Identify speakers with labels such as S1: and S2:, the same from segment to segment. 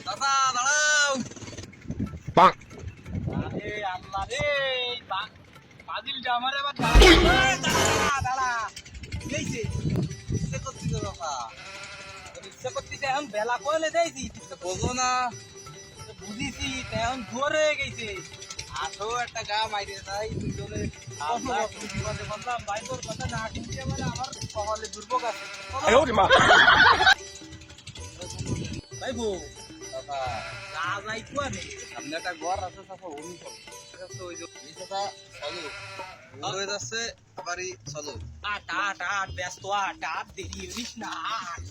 S1: চাচা দাঁড়াও। আরে আল্লাহ রে, পাজিলটা আমার আবার দাঁড়া গেছে। ইচ্ছে করছি তো চাচা, ইচ্ছে করছি এখন বেলা কলে যাইছি বোঝো না, বুঝিছি এখন জোর হয়ে গেছে। আসো একটা গা মাইরে যাই দুজনে বললাম ভাই তোর কথা না শুনতে মানে আমার কপালে দুর্ভোগ আছে। ভাই বউ গা যাই কুয়া নেই, সামনে একটা ঘর আছে চাচা, ওই ওই যে চাচা চলো হয়ে যাচ্ছে বাড়ি চলো। আট আট আট ব্যস্ত আট আট দেরি হইস না আট।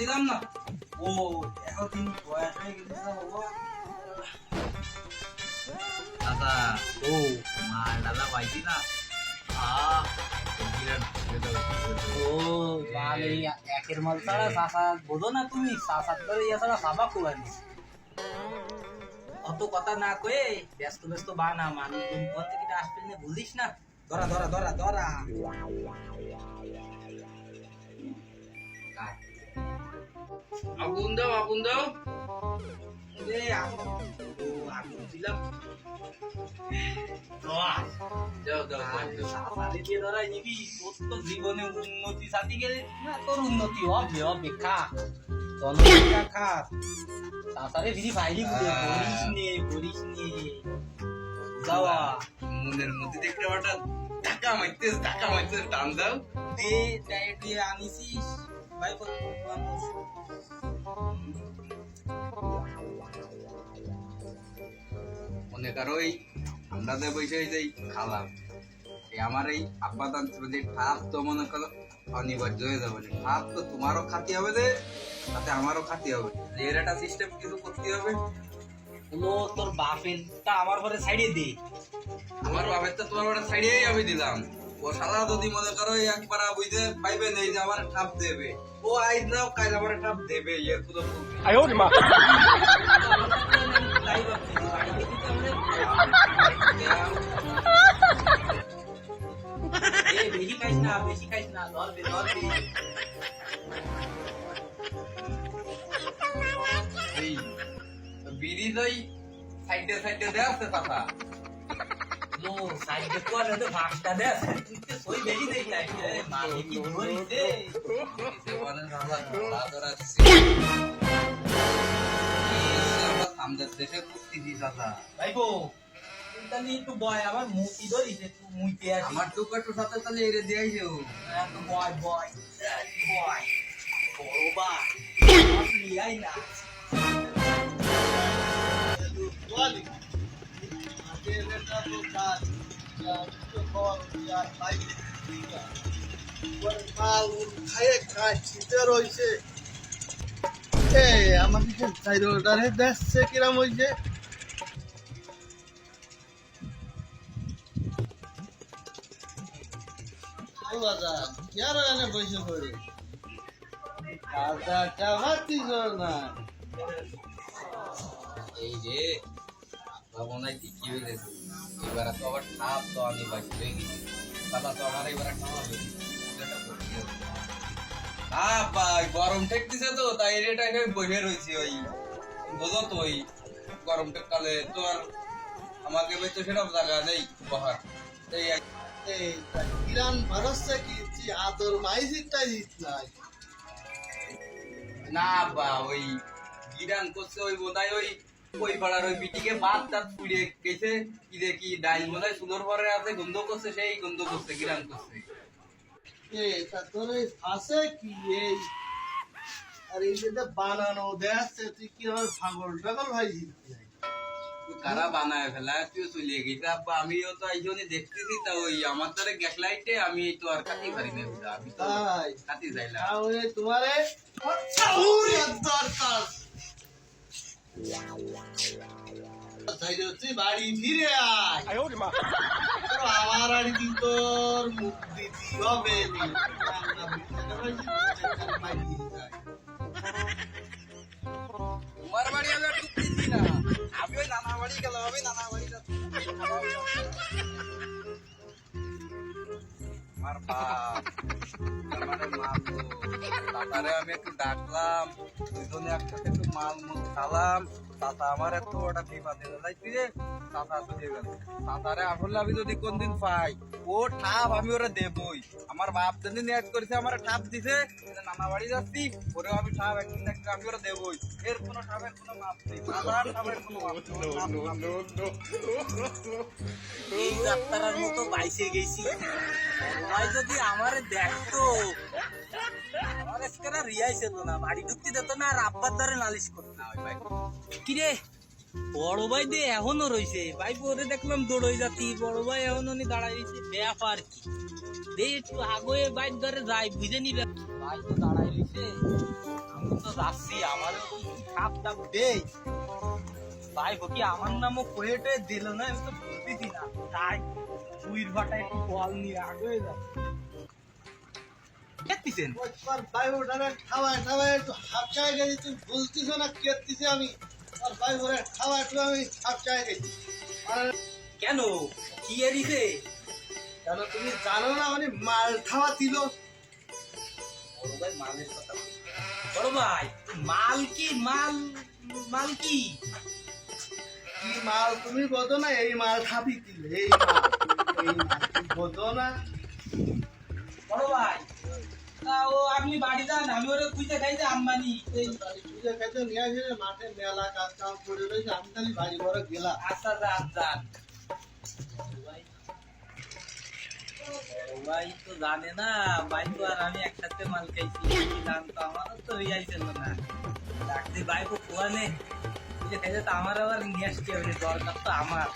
S1: দিলাম না ও এখন বয়স হয়ে গেছে দাদা। ও মার দাদা পাইছি না। একের মাল ছাড়া চাষা বোঝো না তুমি, চাষার ধরে ছাড়া সাবা কোলানি। অত কথা না কয়ে ব্যস্ত ব্যস্ত বানা মানুষ কোন থেকে আসবে না বুঝিস না। ধরা ধরা ধরা ধরা আগুন দাও আগুন দাও। আগুন দিলাম জীবনে উন্নতি সাথে গেলে না, তোর উন্নতি হবে হবে। খা খা তাছাড়া ফিরি ফাইলি বলিস নে বলিস নে যাওয়া মনের মধ্যে দেখতে ওটা ধাক্কা মারতেস টান দাও দিয়ে আনিসিস ভাই মানুষ। মনে করো এই আমরা যে বসে যাই খালাম, আমার এই আব্বাদান যে ঠাপ তো মনে করো অনিবার্য হয়ে যাবে, ঠাপ তো তোমারও খাতি হবে যে তাতে আমারও খাতি হবে, এর একটা সিস্টেম কিছু করতে হবে। তোর বাপের তা আমার ঘরে ছাড়িয়ে দে, আমার বাপের তো তোমার ঘরে ছাড়িয়েই আমি দিলাম। ও সারা যদি মনে করো একবার বুঝতে পাইবে নেই যে আমার ঠাপ দেবে, ও আইজ নাও কাল আমার ঠাপ দেবে। এর পুরো বেশি খাইস না ধরবে বিড়ি দই সাইডে সাইডে দেওয়া আছে কথা সাইডে করে তো ভাগটা দেয় সই বেশি দেখলাই মাটি কি ধরিছে আমাদের দেশে কুস্তি দিস আসা ভাইবো তাহলে একটু বয় আমার মুতি ধরিছে মুইতে আছে আমার টুকাটু সাথে তাহলে এরে দিয়েছে ও একটু বয় বয় বয় ওবা আপনি আই না ওয়ালি আকেলেটা তো কাজ তো কল ইয়ার ভাই মাল খায় খায় শীতে রইছে আমাকে চাইরোটারে দেখছে কিরম হইছে বসে পড়ে এই রে মনে কি হয়ে গেছে এবার তো আবার ঠাপ তো আমি বাকি হয়ে গেছি দাদা তো আমার এবার খাওয়াবে গরম ঠেকতেছে তো তাই রেটা বসে রয়েছি ওই বোঝো তো ওই গরম ঠেকালে তো আর আমাকে তো সেরকম জায়গা নেই বহার ইরান ভরসা কি আদর মাইজিটা জিত নাই না বা ওই ইরান করছে ওই বোধহয় ওই পাড়ার ওই বিটিকে ভাত টাত পুড়িয়ে গেছে কি দেখি ডাইল বোধহয় সুন্দর পরে আছে গন্ধ করছে সেই গন্ধ করছে ইরান করছে আছে কি এই আর এই যেটা বানানো দেখছে তুই কি পাগল টাগল ভাই কারা বানায় ফেলা তুই চলে গেছে আব্বা আমিও তো এই জন্য দেখতেছি তা ওই আমার দ্বারা গ্যাস লাইটে আমি তো আর কাটি পারি না আমি তো কাটি যাইলাম তাহলে তোমারে দরকার বাড়ি ফিরে আয়
S2: আমার আর কি তোর মুখ দিতে হবে নি।
S1: তোমার বাড়ি আমি আর ঢুকতেছি না, আমি ওই নানা বাড়ি গেলাম, আমি নানা বাড়ি যাচ্ছি। আমার বাপ আমারে মারলো, তাতারে আমি একটু ডাকলাম, দুজনে একসাথে একটু মাল মুল খালাম, তাতা আমার এত ওটা বিপদে ফেলাইছি রে, তাতা চলে গেল। তাতারে আসলে আমি যদি কোনদিন পাই, ও ঠাপ আমি ওরা দেবই। আমার বাপ যেদিন অ্যাড করেছে আমার ঠাপ দিছে, নানা বাড়ি যাচ্ছি, ওরেও আমি ঠাপ একদিন না একদিন আমি ওরা দেবই। এর কোনো ঠাপের কোনো মাপ নেই, তাতার ঠাপের কোনো মাপ নেই।
S3: এই যাত্রার মতো বাইসে গেছি, সবাই যদি আমারে দেখতো, আমার আজকে না রিয়াই ছিল না, বাড়ি ঢুকতে দিত না, আর আব্বার দ্বারে নালিশ করতো না। ওই ভাই কিরে, বড় ভাই দে এখনো রয়েছে, ভাই পরে দেখলাম দৌড়ই যাতি, বড় ভাই এখনো নি দাঁড়াই রয়েছে, ব্যাপার কি দে একটু আগে বাইর ধরে যাই, বুঝে নিবে। ভাই তো দাঁড়াই রয়েছে, আমি তো যাচ্ছি, আমার খাপ দাপ দে। ভাই কি আমার নামও কোয়েটে দিল না, আমি তো বুঝতেছি না, তাই উইর ভাটা একটু বল নিয়ে আগে যাচ্ছে। খেতেছেন
S2: ভাই ওটারে খাওয়ায় খাওয়ায় একটু হাফ চায় গেছি, তুই বলতিস না কেতিছে আমি আর ভাই ওরে খাওয়ায় একটু আমি হাফ চায় গেছি। আর
S3: কেন কি এরিছে?
S2: কেন তুমি জানো না মানে মাল খাওয়া দিল।
S3: বড় ভাই মালের কথা বলছে। বড় ভাই মাল কি মাল, মাল কি
S2: কি মাল তুমি বোঝো না, এই মাল খাবি দিল, এই মাল তুমি বোঝো না।
S3: বড় ভাই? তা ও আপনি বাড়ি যান, আমি ওরে খুঁজে খাইতে আম্বানি।
S2: এই বাড়ি পুজো খাইতে নিয়ে আসে, মাঠে মেলা কাজ কাম করে রয়েছে, আমি খালি বাড়ি ঘরে গেলাম।
S3: আচ্ছা যান যান। বড় ভাই তো জানে না, ভাই তো আর আমি একসাথে মাল খাইছি, জানতো আমারও তো রিয়াই ছিল না। ডাকতে ভাই খোয়া নে, খুঁজে খাইতে তো আমার আবার নিয়ে আসতে হবে, দরকার তো আমার।